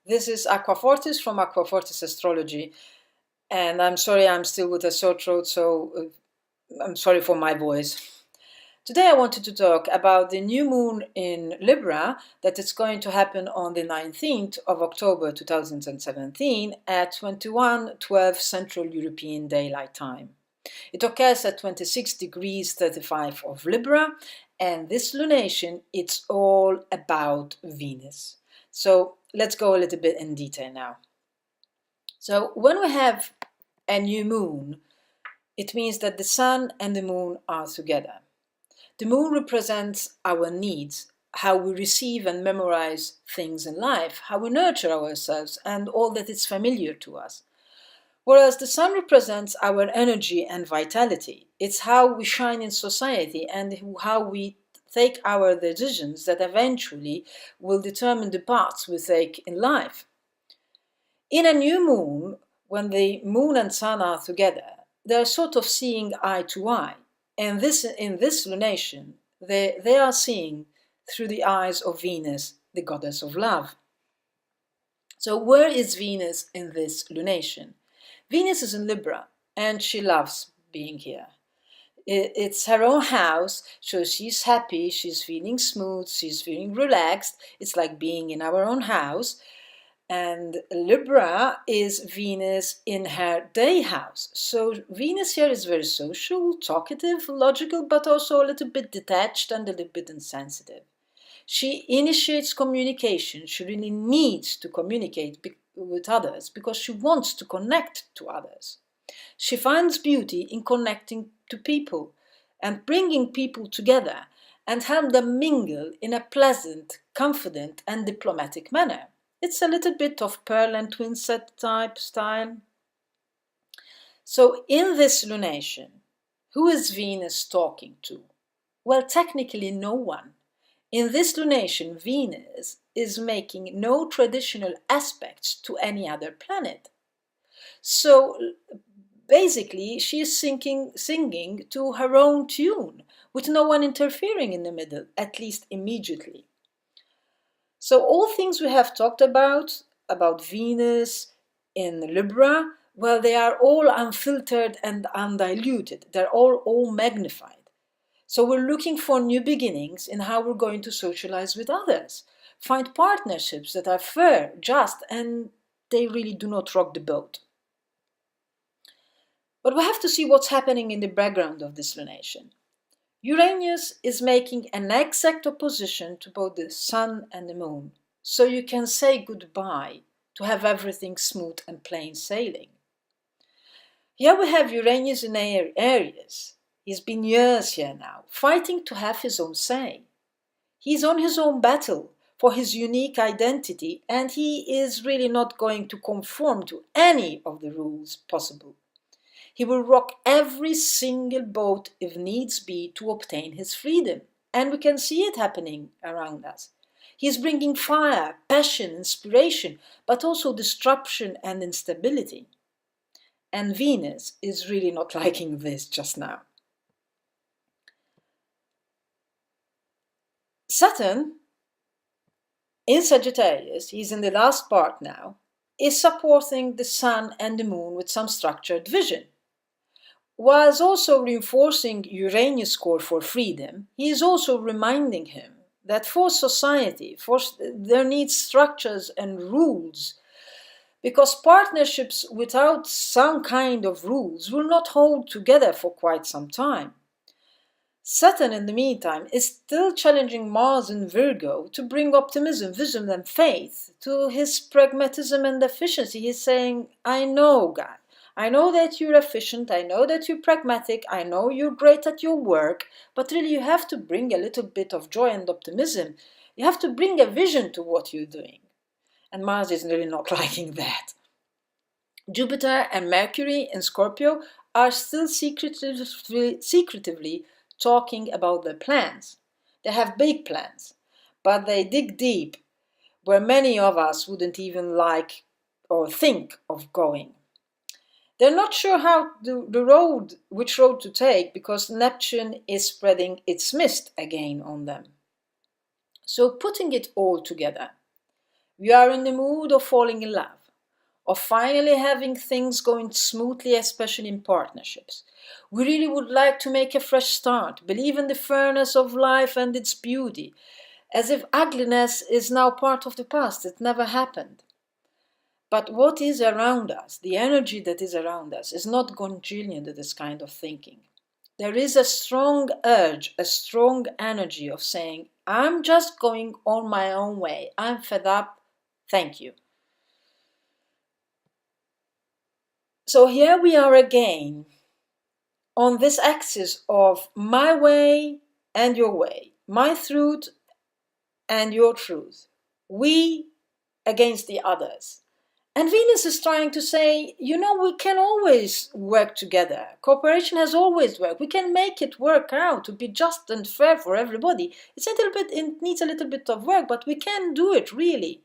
This is Acquafortis from Acquafortis Astrology, and I'm sorry I'm still with a sore throat, so I'm sorry for my voice. Today I wanted to talk about the new moon in Libra that is going to happen on the 19th of October 2017 at 21:12 Central European Daylight Time. It occurs at 26 degrees 35 of Libra, and this lunation, it's all about Venus. So let's go a little bit in detail now. So when we have a new moon, it means that the sun and the moon are together. The moon represents our needs, how we receive and memorize things in life, how we nurture ourselves and all that is familiar to us. Whereas the sun represents our energy and vitality. It's how we shine in society and how we take our decisions that eventually will determine the paths we take in life. In a new moon, when the moon and sun are together, they're sort of seeing eye to eye. And in this lunation, they are seeing through the eyes of Venus, the goddess of love. So where is Venus in this lunation? Venus is in Libra, and she loves being here. It's her own house, so she's happy, she's feeling smooth, she's feeling relaxed. It's like being in our own house. And Libra is Venus in her day house. So Venus here is very social, talkative, logical, but also a little bit detached and a little bit insensitive. She initiates communication. She really needs to communicate with others because she wants to connect to others. She finds beauty in connecting to people and bringing people together and help them mingle in a pleasant, confident and diplomatic manner. It's a little bit of pearl and twin set type style. So in this lunation, who is Venus talking to? Well, technically no one. In this lunation, Venus is making no traditional aspects to any other planet. So basically, she is singing to her own tune, with no one interfering in the middle, at least immediately. So all things we have talked about Venus in Libra, well, they are all unfiltered and undiluted. They're all magnified. So we're looking for new beginnings in how we're going to socialize with others. Find partnerships that are fair, just, and they really do not rock the boat. But we have to see what's happening in the background of this lunation. Uranus is making an exact opposition to both the sun and the moon. So you can say goodbye to have everything smooth and plain sailing. Here we have Uranus in Aries. He's been years here now, fighting to have his own say. He's on his own battle for his unique identity, and he is really not going to conform to any of the rules possible. He will rock every single boat if needs be to obtain his freedom, and we can see it happening around us. He's bringing fire, passion, inspiration, but also disruption and instability. And Venus is really not liking this just now. Saturn, in Sagittarius, he's in the last part now, is supporting the sun and the moon with some structured vision. Whilst also reinforcing Uranus' call for freedom, he is also reminding him that for society, there needs structures and rules, because partnerships without some kind of rules will not hold together for quite some time. Saturn, in the meantime, is still challenging Mars in Virgo to bring optimism, vision and faith to his pragmatism and efficiency. He's saying, I know, guy, I know that you're efficient, I know that you're pragmatic, I know you're great at your work, but really you have to bring a little bit of joy and optimism. You have to bring a vision to what you're doing. And Mars is really not liking that. Jupiter and Mercury in Scorpio are still secretively talking about their plans. They have big plans, but they dig deep where many of us wouldn't even like or think of going. They're not sure which road to take, because Neptune is spreading its mist again on them. So putting it all together, We are in the mood of falling in love, of finally having things going smoothly, especially in partnerships. We really would like to make a fresh start, believe in the fairness of life and its beauty, as if ugliness is now part of the past. It never happened. But what is around us, the energy that is around us, is not congenial to this kind of thinking. There is a strong urge, a strong energy of saying, I'm just going on my own way. I'm fed up. Thank you. So here we are again on this axis of my way and your way, my truth and your truth, we against the others. And Venus is trying to say, we can always work together. Cooperation has always worked. We can make it work out to be just and fair for everybody. It needs a little bit of work, but we can do it really.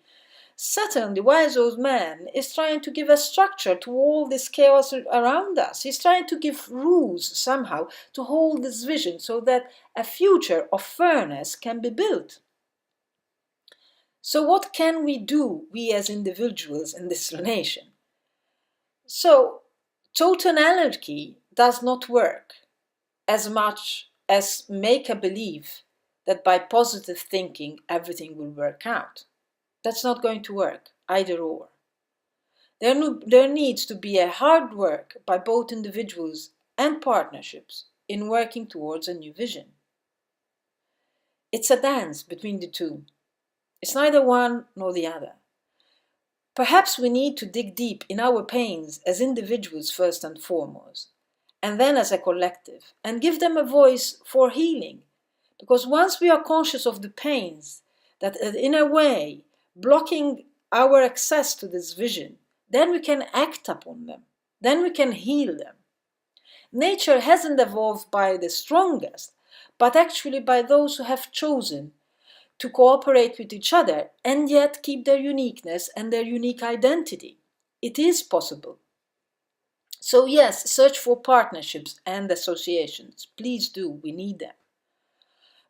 Saturn, the wise old man, is trying to give a structure to all this chaos around us. He's trying to give rules somehow to hold this vision so that a future of fairness can be built. So what can we do, we as individuals, in this lunation? So total anarchy does not work as much as make a belief that by positive thinking everything will work out. That's not going to work, either or. There needs to be a hard work by both individuals and partnerships in working towards a new vision. It's a dance between the two. It's neither one nor the other. Perhaps we need to dig deep in our pains as individuals first and foremost, and then as a collective, and give them a voice for healing. Because once we are conscious of the pains that in a way blocking our access to this vision, then we can act upon them. Then we can heal them. Nature hasn't evolved by the strongest, but actually by those who have chosen to cooperate with each other and yet keep their uniqueness and their unique identity. It is possible. So yes, search for partnerships and associations. Please do, we need them.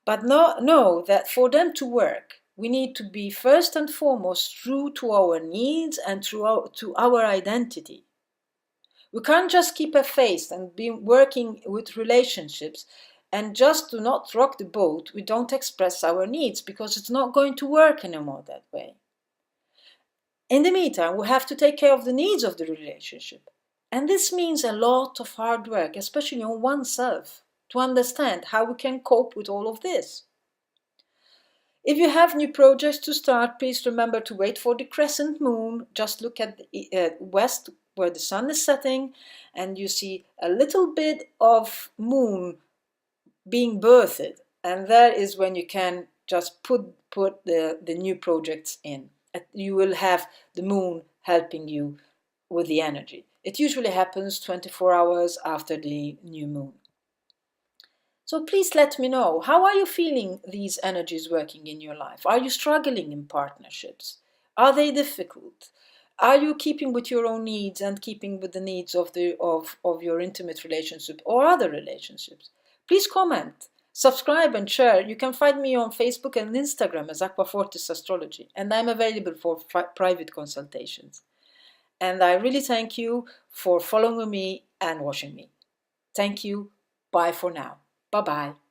But know that for them to work, we need to be first and foremost true to our needs and to our identity. We can't just keep a face and be working with relationships and just do not rock the boat. We don't express our needs because it's not going to work anymore that way. In the meantime, we have to take care of the needs of the relationship. And this means a lot of hard work, especially on oneself, to understand how we can cope with all of this. If you have new projects to start, please remember to wait for the crescent moon. Just look at the west where the sun is setting and you see a little bit of moon being birthed, and that is when you can just put the new projects in. You will have the moon helping you with the energy. It usually happens 24 hours after the new moon. So please let me know, how are you feeling these energies working in your life? Are you struggling in partnerships? Are they difficult? Are you keeping with your own needs and keeping with the needs of your intimate relationship or other relationships? Please comment, subscribe and share. You can find me on Facebook and Instagram as Acquafortis Astrology, and I'm available for private consultations. And I really thank you for following me and watching me. Thank you. Bye for now. Bye-bye.